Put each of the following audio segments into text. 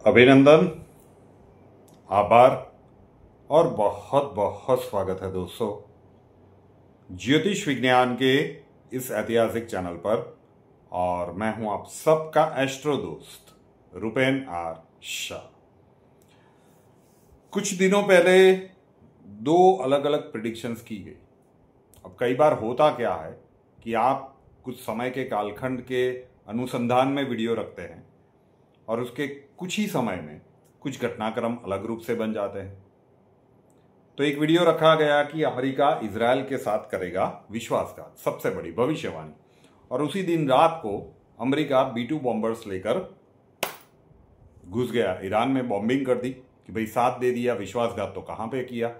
अभिनंदन, आभार और बहुत बहुत स्वागत है दोस्तों ज्योतिष विज्ञान के इस ऐतिहासिक चैनल पर। और मैं हूं आप सबका एस्ट्रो दोस्त रुपेन आर शाह। कुछ दिनों पहले दो अलग अलग प्रिडिक्शंस की गई। अब कई बार होता क्या है कि आप कुछ समय के कालखंड के अनुसंधान में वीडियो रखते हैं और उसके कुछ ही समय में कुछ घटनाक्रम अलग रूप से बन जाते हैं। तो एक वीडियो रखा गया कि अमेरिका इजराइल के साथ करेगा विश्वासघात, सबसे बड़ी भविष्यवाणी, और उसी दिन रात को अमेरिका B-2 बॉम्बर्स लेकर घुस गया, ईरान में बॉम्बिंग कर दी कि भाई साथ दे दिया, विश्वासघात तो कहां पे किया।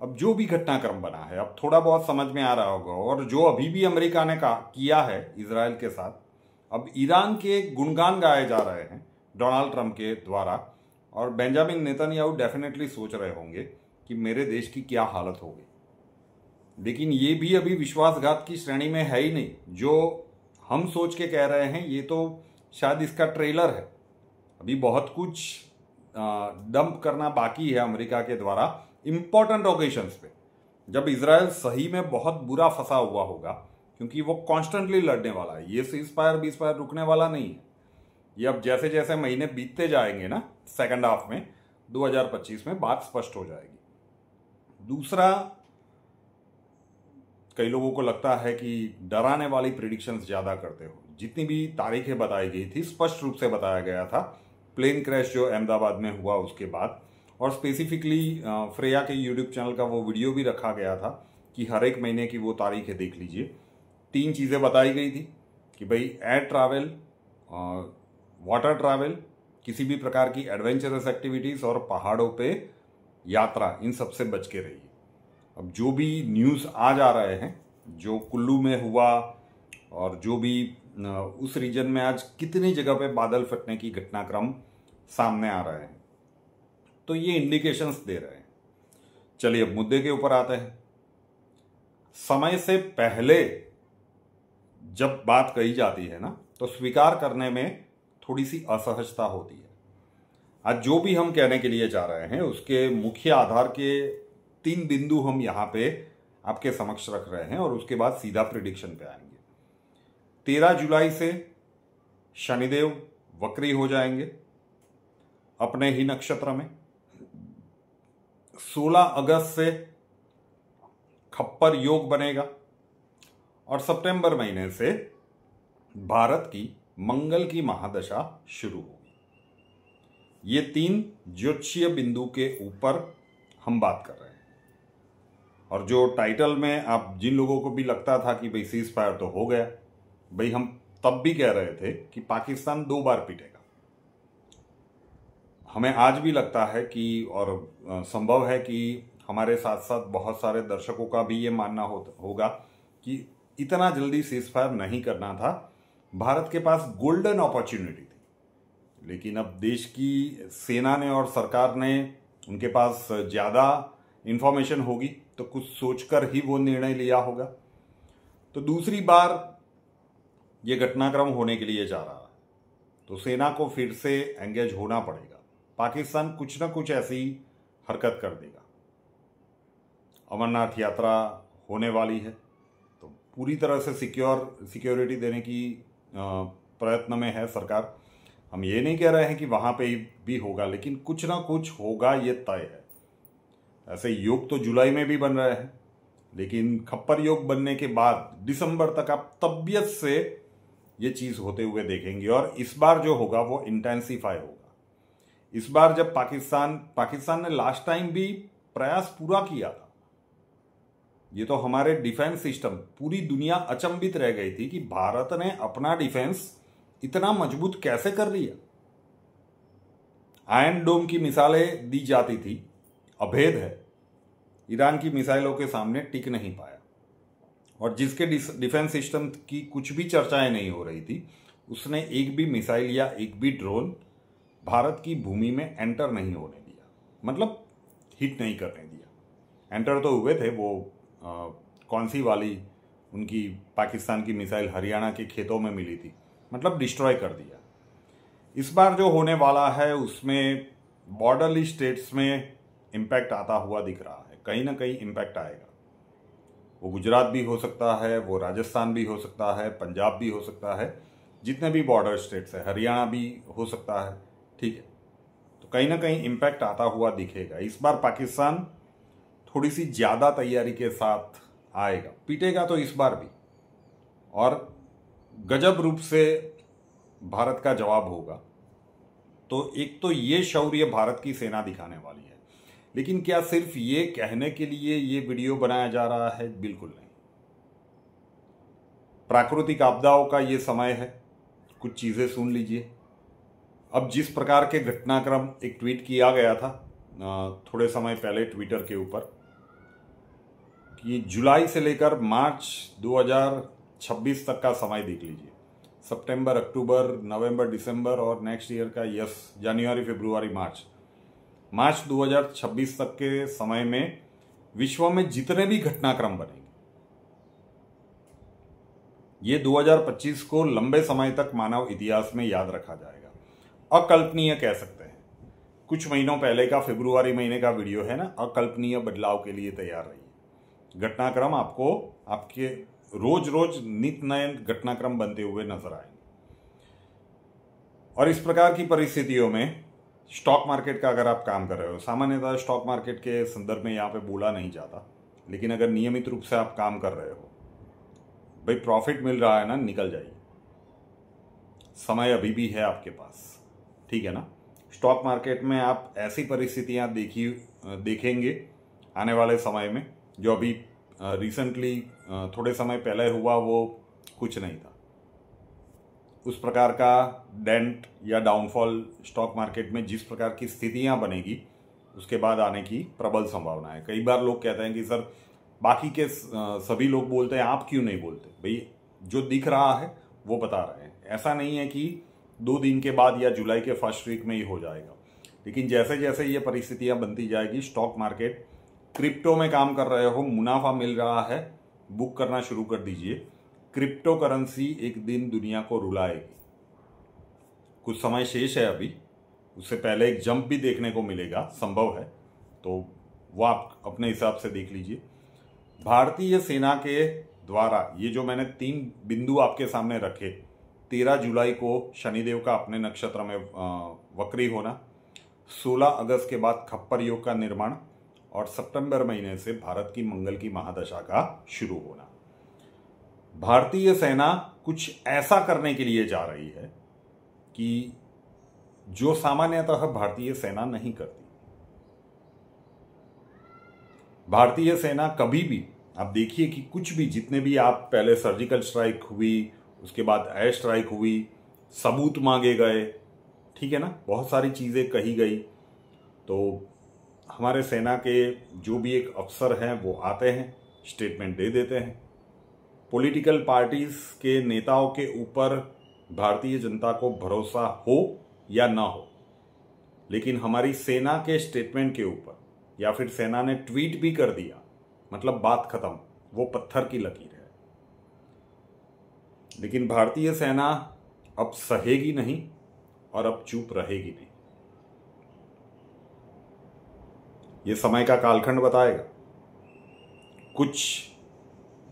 अब जो भी घटनाक्रम बना है अब थोड़ा बहुत समझ में आ रहा होगा, और जो अभी भी अमेरिका ने किया है इजराइल के साथ, अब ईरान के गुणगान गाए जा रहे हैं डोनाल्ड ट्रंप के द्वारा, और बेंजामिन नेतन्याहू डेफिनेटली सोच रहे होंगे कि मेरे देश की क्या हालत होगी। लेकिन ये भी अभी विश्वासघात की श्रेणी में है ही नहीं। जो हम सोच के कह रहे हैं ये तो शायद इसका ट्रेलर है। अभी बहुत कुछ डंप करना बाकी है अमेरिका के द्वारा इंपॉर्टेंट ओकेशंस पे, जब इजराइल सही में बहुत बुरा फंसा हुआ होगा, क्योंकि वो कॉन्स्टेंटली लड़ने वाला है। ये सीजफायर बीसफायर रुकने वाला नहीं है। ये अब जैसे जैसे महीने बीतते जाएंगे ना, सेकंड हाफ में 2025 में बात स्पष्ट हो जाएगी। दूसरा, कई लोगों को लगता है कि डराने वाली प्रिडिक्शंस ज्यादा करते हो। जितनी भी तारीखें बताई गई थी स्पष्ट रूप से बताया गया था। प्लेन क्रैश जो अहमदाबाद में हुआ उसके बाद, और स्पेसिफिकली फ्रेया के यूट्यूब चैनल का वो वीडियो भी रखा गया था कि हर एक महीने की वो तारीखें देख लीजिए। 3 चीजें बताई गई थी कि भाई एयर ट्रैवल, वाटर ट्रैवल, किसी भी प्रकार की एडवेंचरस एक्टिविटीज और पहाड़ों पे यात्रा, इन सबसे बच के रहिए। अब जो भी न्यूज़ आ जा रहे हैं, जो कुल्लू में हुआ और जो भी उस रीजन में आज कितनी जगह पे बादल फटने की घटनाक्रम सामने आ रहे हैं, तो ये इंडिकेशंस दे रहे हैं। चलिए अब मुद्दे के ऊपर आते हैं। समय से पहले जब बात कही जाती है ना, तो स्वीकार करने में थोड़ी सी असहजता होती है। आज जो भी हम कहने के लिए जा रहे हैं उसके मुख्य आधार के 3 बिंदु हम यहां पे आपके समक्ष रख रहे हैं, और उसके बाद सीधा प्रिडिक्शन पे आएंगे। 13 जुलाई से शनिदेव वक्री हो जाएंगे अपने ही नक्षत्र में। 16 अगस्त से खप्पर योग बनेगा, और सितंबर महीने से भारत की मंगल की महादशा शुरू होगी। ये 3 ज्योतिषीय बिंदु के ऊपर हम बात कर रहे हैं। और जो टाइटल में आप जिन लोगों को भी लगता था कि भाई सीज फायर तो हो गया, भाई हम तब भी कह रहे थे कि पाकिस्तान 2 बार पिटेगा। हमें आज भी लगता है कि, और संभव है कि हमारे साथ साथ बहुत सारे दर्शकों का भी ये मानना होगा कि इतना जल्दी सीज फायर नहीं करना था। भारत के पास गोल्डन अपॉर्चुनिटी थी, लेकिन अब देश की सेना ने और सरकार ने, उनके पास ज्यादा इंफॉर्मेशन होगी तो कुछ सोचकर ही वो निर्णय लिया होगा। तो दूसरी बार ये घटनाक्रम होने के लिए जा रहा है, तो सेना को फिर से एंगेज होना पड़ेगा। पाकिस्तान कुछ ना कुछ ऐसी हरकत कर देगा। अमरनाथ यात्रा होने वाली है, तो पूरी तरह से सिक्योरिटी देने की प्रयत्न में है सरकार। हम ये नहीं कह रहे हैं कि वहां पे भी होगा, लेकिन कुछ ना कुछ होगा, ये तय है। ऐसे योग तो जुलाई में भी बन रहे हैं, लेकिन खप्पर योग बनने के बाद दिसंबर तक आप तबियत से ये चीज होते हुए देखेंगे। और इस बार जो होगा वो इंटेंसिफाई होगा। इस बार जब पाकिस्तान ने लास्ट टाइम भी प्रयास पूरा किया था, ये तो हमारे डिफेंस सिस्टम, पूरी दुनिया अचंभित रह गई थी कि भारत ने अपना डिफेंस इतना मजबूत कैसे कर लिया। आयरन डोम की मिसालें दी जाती थी, अभेद है, ईरान की मिसाइलों के सामने टिक नहीं पाया। और जिसके डिफेंस सिस्टम की कुछ भी चर्चाएं नहीं हो रही थी, उसने एक भी मिसाइल या एक भी ड्रोन भारत की भूमि में एंटर नहीं होने दिया, मतलब हिट नहीं करने दिया। एंटर तो हुए थे, वो कौन सी वाली उनकी पाकिस्तान की मिसाइल हरियाणा के खेतों में मिली थी, मतलब डिस्ट्रॉय कर दिया। इस बार जो होने वाला है उसमें बॉर्डरली स्टेट्स में इम्पैक्ट आता हुआ दिख रहा है। कहीं ना कहीं इम्पैक्ट आएगा। वो गुजरात भी हो सकता है, वो राजस्थान भी हो सकता है, पंजाब भी हो सकता है, जितने भी बॉर्डर स्टेट्स है, हरियाणा भी हो सकता है। ठीक है, तो कहीं ना कहीं इम्पैक्ट आता हुआ दिखेगा। इस बार पाकिस्तान थोड़ी सी ज़्यादा तैयारी के साथ आएगा, पीटेगा तो इस बार भी, और गजब रूप से भारत का जवाब होगा। तो एक तो ये शौर्य भारत की सेना दिखाने वाली है। लेकिन क्या सिर्फ ये कहने के लिए ये वीडियो बनाया जा रहा है? बिल्कुल नहीं। प्राकृतिक आपदाओं का ये समय है, कुछ चीज़ें सुन लीजिए। अब जिस प्रकार के घटनाक्रम एक ट्वीट किया गया था थोड़े समय पहले ट्विटर के ऊपर, कि जुलाई से लेकर मार्च 2026 तक का समय देख लीजिए। सितंबर, अक्टूबर, नवंबर, दिसंबर और नेक्स्ट ईयर का जनवरी, फरवरी, मार्च 2026 तक के समय में विश्व में जितने भी घटनाक्रम बनेंगे, ये 2025 को लंबे समय तक मानव इतिहास में याद रखा जाएगा। अकल्पनीय कह सकते हैं। कुछ महीनों पहले का फरवरी महीने का वीडियो है ना, अकल्पनीय बदलाव के लिए तैयार रहिए। घटनाक्रम आपको आपके रोज रोज नित्य नए घटनाक्रम बनते हुए नजर आएंगे। और इस प्रकार की परिस्थितियों में स्टॉक मार्केट का अगर आप काम कर रहे हो, सामान्यतः स्टॉक मार्केट के संदर्भ में यहाँ पे बोला नहीं जाता, लेकिन अगर नियमित रूप से आप काम कर रहे हो, भाई प्रॉफिट मिल रहा है ना, निकल जाइए। समय अभी भी है आपके पास, ठीक है ना। स्टॉक मार्केट में आप ऐसी परिस्थितियां देखेंगे आने वाले समय में, जो अभी रिसेंटली थोड़े समय पहले हुआ वो कुछ नहीं था। उस प्रकार का डेंट या डाउनफॉल स्टॉक मार्केट में जिस प्रकार की स्थितियां बनेगी, उसके बाद आने की प्रबल संभावना है। कई बार लोग कहते हैं कि सर बाकी के सभी लोग बोलते हैं, आप क्यों नहीं बोलते? भाई जो दिख रहा है वो बता रहे हैं। ऐसा नहीं है कि 2 दिन के बाद या जुलाई के फर्स्ट वीक में ही हो जाएगा, लेकिन जैसे जैसे ये परिस्थितियां बनती जाएगी, स्टॉक मार्केट, क्रिप्टो में काम कर रहे हो, मुनाफा मिल रहा है, बुक करना शुरू कर दीजिए। क्रिप्टो करेंसी एक दिन दुनिया को रुलाएगी। कुछ समय शेष है अभी, उससे पहले एक जंप भी देखने को मिलेगा, संभव है, तो वो आप अपने हिसाब से देख लीजिए। भारतीय सेना के द्वारा ये जो मैंने 3 बिंदु आपके सामने रखे, 13 जुलाई को शनिदेव का अपने नक्षत्र में वक्री होना, 16 अगस्त के बाद खप्पर योग का निर्माण, और सितंबर महीने से भारत की मंगल की महादशा का शुरू होना। भारतीय सेना कुछ ऐसा करने के लिए जा रही है कि जो सामान्यतः भारतीय सेना नहीं करती। भारतीय सेना कभी भी, आप देखिए कि कुछ भी, जितने भी आप पहले सर्जिकल स्ट्राइक हुई, उसके बाद एयर स्ट्राइक हुई, सबूत मांगे गए, ठीक है ना, बहुत सारी चीज़ें कही गई, तो हमारे सेना के जो भी एक अफसर हैं वो आते हैं, स्टेटमेंट दे देते हैं। पॉलिटिकल पार्टीज के नेताओं के ऊपर भारतीय जनता को भरोसा हो या ना हो, लेकिन हमारी सेना के स्टेटमेंट के ऊपर, या फिर सेना ने ट्वीट भी कर दिया, मतलब बात खत्म, वो पत्थर की लकीर है। लेकिन भारतीय सेना अब सहेगी नहीं और अब चुप रहेगी नहीं। ये समय का कालखंड बताएगा। कुछ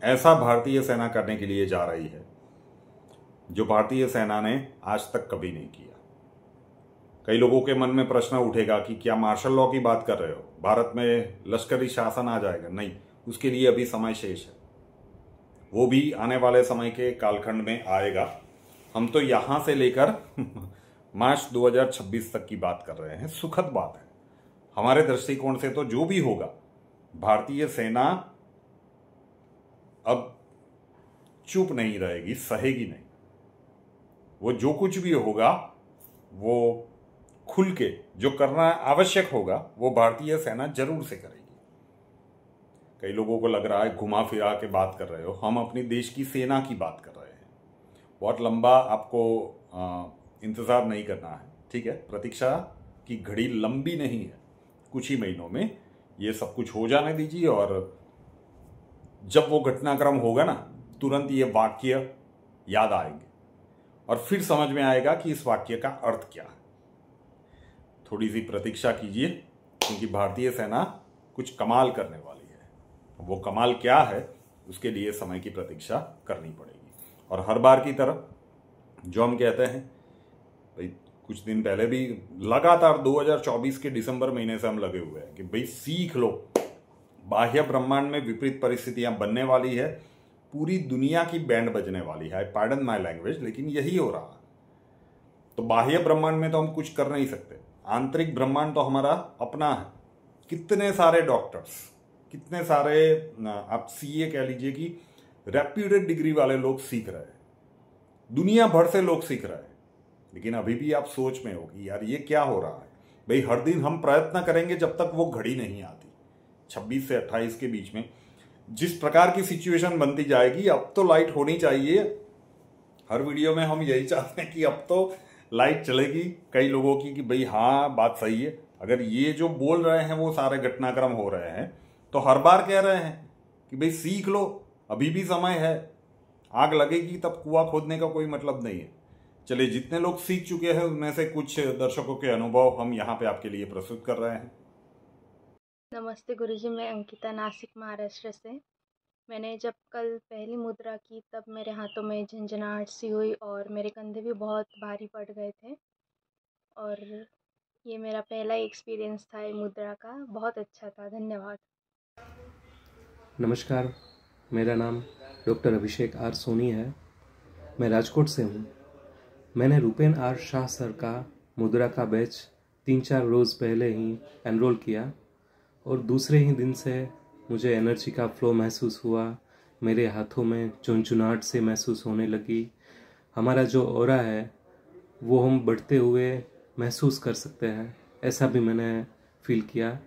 ऐसा भारतीय सेना करने के लिए जा रही है जो भारतीय सेना ने आज तक कभी नहीं किया। कई लोगों के मन में प्रश्न उठेगा कि क्या मार्शल लॉ की बात कर रहे हो, भारत में लश्करी शासन आ जाएगा? नहीं, उसके लिए अभी समय शेष है, वो भी आने वाले समय के कालखंड में आएगा। हम तो यहां से लेकर मार्च 2026 तक की बात कर रहे हैं। सुखद बात है हमारे दृष्टिकोण से, तो जो भी होगा, भारतीय सेना अब चुप नहीं रहेगी, सहेगी नहीं। वो जो कुछ भी होगा वो खुल के जो करना आवश्यक होगा वो भारतीय सेना जरूर से करेगी। कई लोगों को लग रहा है घुमा फिरा के बात कर रहे हो, हम अपनी देश की सेना की बात कर रहे हैं। बहुत लंबा आपको इंतजार नहीं करना है, ठीक है। प्रतीक्षा की घड़ी लंबी नहीं है, कुछ ही महीनों में ये सब कुछ हो जाने दीजिए, और जब वो घटनाक्रम होगा ना, तुरंत ये वाक्य याद आएंगे। और फिर समझ में आएगा कि इस वाक्य का अर्थ क्या है। थोड़ी सी प्रतीक्षा कीजिए, क्योंकि भारतीय सेना कुछ कमाल करने वाली है। वो कमाल क्या है उसके लिए समय की प्रतीक्षा करनी पड़ेगी। और हर बार की तरह जो हम कहते हैं भाई, कुछ दिन पहले भी लगातार 2024 के दिसंबर महीने से हम लगे हुए हैं कि भाई सीख लो, बाह्य ब्रह्मांड में विपरीत परिस्थितियां बनने वाली है, पूरी दुनिया की बैंड बजने वाली है। पार्डन माय लैंग्वेज, लेकिन यही हो रहा है। तो बाह्य ब्रह्मांड में तो हम कुछ कर नहीं सकते, आंतरिक ब्रह्मांड तो हमारा अपना है। कितने सारे डॉक्टर्स, कितने सारे आप सीए कह लीजिए कि रेप्यूटेड डिग्री वाले लोग सीख रहे हैं, दुनिया भर से लोग सीख रहे हैं। लेकिन अभी भी आप सोच में हो कि यार ये क्या हो रहा है। भाई हर दिन हम प्रयत्न करेंगे जब तक वो घड़ी नहीं आती। 26 से 28 के बीच में जिस प्रकार की सिचुएशन बनती जाएगी, अब तो लाइट होनी चाहिए। हर वीडियो में हम यही चाहते हैं कि अब तो लाइट चलेगी कई लोगों की, कि भाई हाँ बात सही है। अगर ये जो बोल रहे हैं वो सारे घटनाक्रम हो रहे हैं, तो हर बार कह रहे हैं कि भाई सीख लो, अभी भी समय है। आग लगेगी तब कुआं खोदने का कोई मतलब नहीं है। चलिए, जितने लोग सीख चुके हैं उनमें से कुछ दर्शकों के अनुभव हम यहाँ पे आपके लिए प्रस्तुत कर रहे हैं। नमस्ते गुरुजी, मैं अंकिता, नासिक महाराष्ट्र से। मैंने जब कल पहली मुद्रा की तब मेरे हाथों में झंझनाहट सी हुई और मेरे कंधे भी बहुत भारी पड़ गए थे। और ये मेरा पहला एक्सपीरियंस था ये मुद्रा का, बहुत अच्छा था। धन्यवाद। नमस्कार, मेरा नाम डॉक्टर अभिषेक आर सोनी है। मैं राजकोट से हूँ। मैंने रूपेन आर शाह सर का मुद्रा का बैच 3-4 रोज़ पहले ही एनरोल किया और दूसरे ही दिन से मुझे एनर्जी का फ्लो महसूस हुआ। मेरे हाथों में झुनझुनाहट से महसूस होने लगी। हमारा जो ऑरा है वो हम बढ़ते हुए महसूस कर सकते हैं, ऐसा भी मैंने फील किया।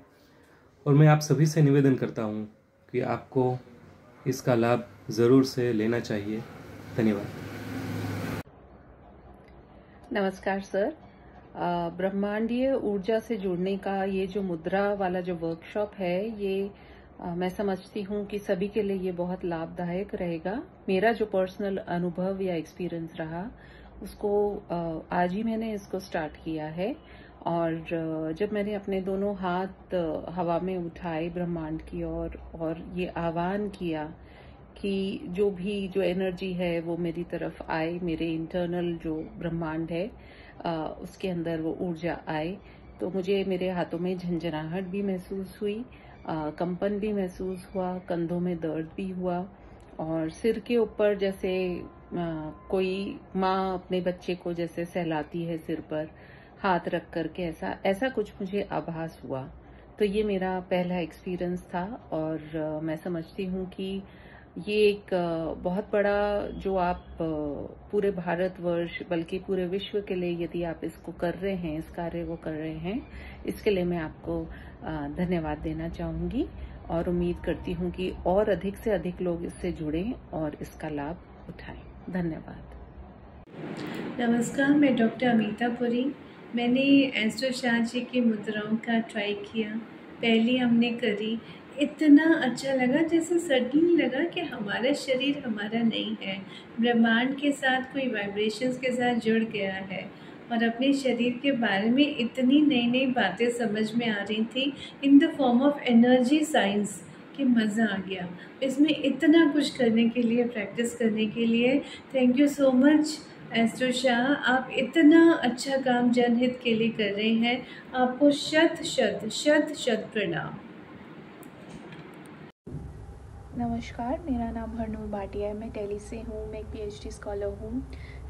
और मैं आप सभी से निवेदन करता हूँ कि आपको इसका लाभ ज़रूर से लेना चाहिए। धन्यवाद। नमस्कार सर। ब्रह्मांडीय ऊर्जा से जुड़ने का ये जो मुद्रा वाला जो वर्कशॉप है, ये मैं समझती हूँ कि सभी के लिए ये बहुत लाभदायक रहेगा। मेरा जो पर्सनल अनुभव या एक्सपीरियंस रहा उसको आज ही मैंने इसको स्टार्ट किया है। और जब मैंने अपने दोनों हाथ हवा में उठाए ब्रह्मांड की और ये आह्वान किया कि जो एनर्जी है वो मेरी तरफ आए, मेरे इंटरनल जो ब्रह्मांड है उसके अंदर वो ऊर्जा आए, तो मुझे मेरे हाथों में झंझनाहट भी महसूस हुई, कंपन भी महसूस हुआ, कंधों में दर्द भी हुआ और सिर के ऊपर जैसे कोई माँ अपने बच्चे को जैसे सहलाती है सिर पर हाथ रख करके, ऐसा कुछ मुझे आभास हुआ। तो ये मेरा पहला एक्सपीरियंस था और मैं समझती हूँ कि ये एक बहुत बड़ा जो आप पूरे भारतवर्ष बल्कि पूरे विश्व के लिए यदि आप इसको कर रहे हैं, इस कार्य को कर रहे हैं, इसके लिए मैं आपको धन्यवाद देना चाहूंगी और उम्मीद करती हूँ कि और अधिक से अधिक लोग इससे जुड़ें और इसका लाभ उठाएं। धन्यवाद। नमस्कार, मैं डॉक्टर अमिता पुरी। मैंने एस्ट्रो शाह जी की मुद्राओं का ट्राई किया। पहली हमने करी, इतना अच्छा लगा, जैसे सडनली लगा कि हमारा शरीर हमारा नहीं है, ब्रह्मांड के साथ कोई वाइब्रेशंस के साथ जुड़ गया है और अपने शरीर के बारे में इतनी नई नई बातें समझ में आ रही थी in the form of energy science कि मज़ा आ गया। इसमें इतना कुछ करने के लिए, प्रैक्टिस करने के लिए thank you so much astro Shah. आप इतना अच्छा काम जनहित के लिए कर रहे हैं, आपको शत शत शत शत प्रणाम। नमस्कार, मेरा नाम हरनूर भाटिया है। मैं दिल्ली से हूँ। मैं एक पीएचडी स्कॉलर हूँ।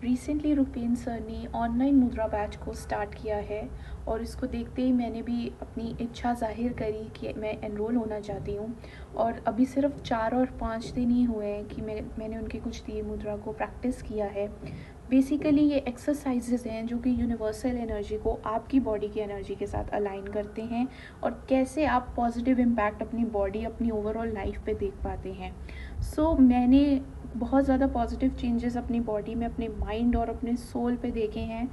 रिसेंटली रुपेन सर ने ऑनलाइन मुद्रा बैच को स्टार्ट किया है और इसको देखते ही मैंने भी अपनी इच्छा जाहिर करी कि मैं एनरोल होना चाहती हूँ। और अभी सिर्फ 4 और 5 दिन ही हुए हैं कि मैंने उनके कुछ दिए मुद्रा को प्रैक्टिस किया है। बेसिकली ये एक्सरसाइजेज हैं जो कि यूनिवर्सल एनर्जी को आपकी बॉडी की एनर्जी के साथ अलाइन करते हैं और कैसे आप पॉजिटिव इम्पैक्ट अपनी बॉडी, अपनी ओवरऑल लाइफ पे देख पाते हैं। सो मैंने बहुत ज़्यादा पॉजिटिव चेंजेस अपनी बॉडी में, अपने माइंड और अपने सोल पे देखे हैं।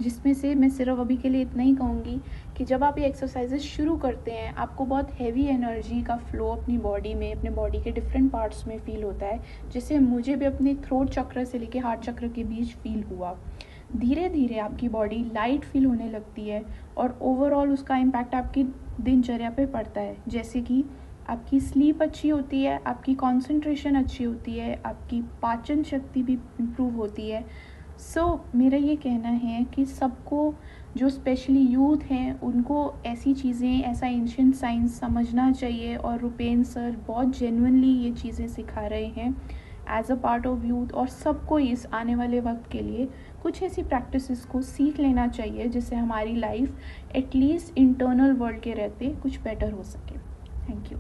जिसमें से मैं सिर्फ अभी के लिए इतना ही कहूँगी कि जब आप ये एक्सरसाइजेस शुरू करते हैं आपको बहुत हैवी एनर्जी का फ्लो अपनी बॉडी में, अपने बॉडी के डिफरेंट पार्ट्स में फील होता है, जिससे मुझे भी अपने थ्रोट चक्र से लेके हार्ट चक्र के बीच फील हुआ। धीरे धीरे आपकी बॉडी लाइट फील होने लगती है और ओवरऑल उसका इम्पैक्ट आपकी दिनचर्या पे पड़ता है, जैसे कि आपकी स्लीप अच्छी होती है, आपकी कंसंट्रेशन अच्छी होती है, आपकी पाचन शक्ति भी इम्प्रूव होती है। मेरा ये कहना है कि सबको, जो स्पेशली यूथ हैं, उनको ऐसी चीज़ें, ऐसा एंशिएंट साइंस समझना चाहिए और रुपेन सर बहुत जेन्युइनली ये चीज़ें सिखा रहे हैं as a part of youth. और सबको इस आने वाले वक्त के लिए कुछ ऐसी प्रैक्टिसेस को सीख लेना चाहिए जिससे हमारी लाइफ एटलीस्ट इंटरनल वर्ल्ड के रहते कुछ बेटर हो सके। Thank you.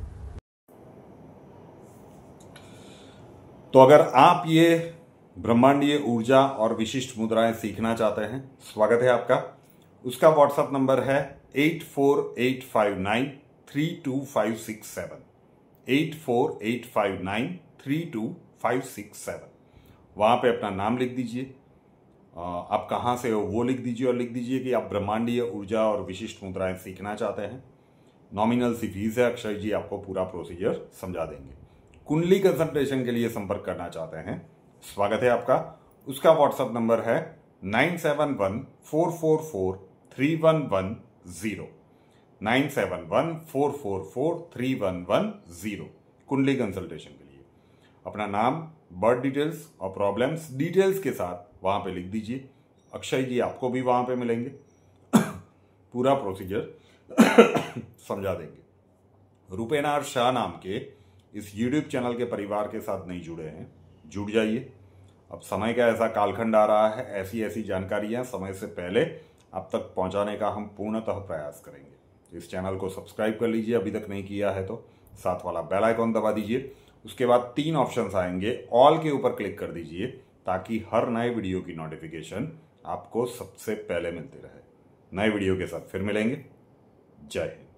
तो अगर आप ये ब्रह्मांडीय ऊर्जा और विशिष्ट मुद्राएं सीखना चाहते हैं, स्वागत है आपका। उसका व्हाट्सएप नंबर है 8485932567, 8485932567। वहां पे अपना नाम लिख दीजिए, आप कहाँ से हो वो लिख दीजिए और लिख दीजिए कि आप ब्रह्मांडीय ऊर्जा और विशिष्ट मुद्राएं सीखना चाहते हैं। नॉमिनल सी फीस है, अक्षय जी आपको पूरा प्रोसीजर समझा देंगे। कुंडली कंसल्टेशन के लिए संपर्क करना चाहते हैं, स्वागत है आपका। उसका व्हाट्सएप नंबर है 9714443110, 9714443110, कुंडली कंसल्टेशन के लिए। अपना नाम, बर्थ डिटेल्स और प्रॉब्लम्स डिटेल्स के साथ वहां पे लिख दीजिए। अक्षय जी आपको भी वहां पे मिलेंगे, पूरा प्रोसीजर समझा देंगे। रुपेन आर शाह नाम के इस यूट्यूब चैनल के परिवार के साथ नहीं जुड़े हैं, जुड़ जाइए। अब समय का ऐसा कालखंड आ रहा है, ऐसी ऐसी जानकारियां समय से पहले आप तक पहुंचाने का हम पूर्णतः प्रयास करेंगे। इस चैनल को सब्सक्राइब कर लीजिए अभी तक नहीं किया है तो, साथ वाला बेल आइकॉन दबा दीजिए। उसके बाद 3 ऑप्शंस आएंगे, ऑल के ऊपर क्लिक कर दीजिए ताकि हर नए वीडियो की नोटिफिकेशन आपको सबसे पहले मिलती रहे। नए वीडियो के साथ फिर मिलेंगे। जय हिंद।